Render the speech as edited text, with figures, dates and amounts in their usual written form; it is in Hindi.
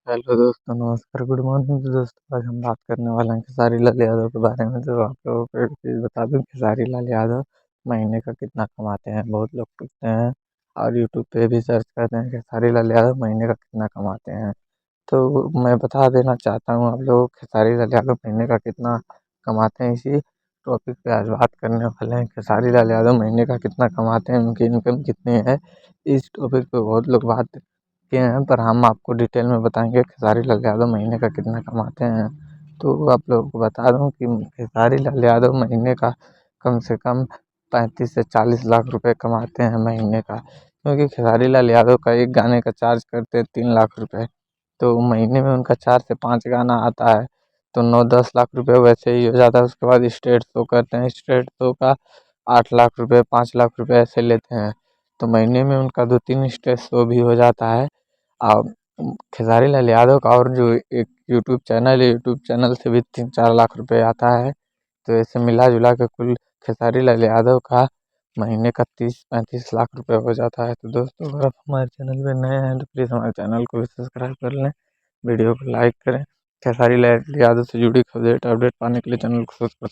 हेलो दोस्तों, नमस्कार, गुड मॉर्निंग। तो दोस्तों आज हम बात करने वाले हैं खेसारी लाल यादव के बारे में। तो आप लोगों को एक चीज़ बता दूं, खेसारी लाल यादव महीने का कितना कमाते हैं। बहुत लोग पूछते हैं और यूट्यूब पे भी सर्च करते हैं खेसारी लाल यादव महीने का कितना कमाते हैं। तो मैं बता देना चाहता हूँ आप लोग, खेसारी लाल यादव महीने का कितना कमाते हैं। इसी टॉपिक पे आज बात करने वाले हैं, खेसारी लाल यादव महीने का कितना कमाते हैं, उनकी इनकम कितनी है। इस टॉपिक पे बहुत लोग बात किए हैं, पर हम आपको डिटेल में बताएंगे खेसारी लाल यादव महीने का कितना कमाते हैं। तो आप लोगों को बता दूं कि खेसारी लाल यादव महीने का कम से कम 35 से 40 लाख रुपए कमाते हैं महीने का, क्योंकि खेसारी लाल यादव का एक गाने का चार्ज करते हैं 3 लाख रुपए। तो महीने में उनका 4 से 5 गाना आता है, तो 9-10 लाख रुपए वैसे ही हो जाता है। उसके बाद स्टेज शो करते हैं, स्टेज शो का 8 लाख रुपए 5 लाख रुपए ऐसे लेते हैं। तो महीने में उनका 2-3 स्टेज शो भी हो जाता है। और खेसारी लाल यादव का और जो एक यूट्यूब चैनल है, यूट्यूब चैनल से भी 3-4 लाख रुपए आता है। तो ऐसे मिला जुला के कुल खेसारी लाल यादव का महीने का 30-35 लाख रुपए हो जाता है। तो दोस्तों, अगर आप हमारे चैनल पे नए हैं तो प्लीज़ हमारे चैनल को भी सब्सक्राइब कर लें, वीडियो को लाइक करें। खेसारी लाल यादव से जुड़ी अपडेट पाने के लिए चैनल को सब्सक्राइब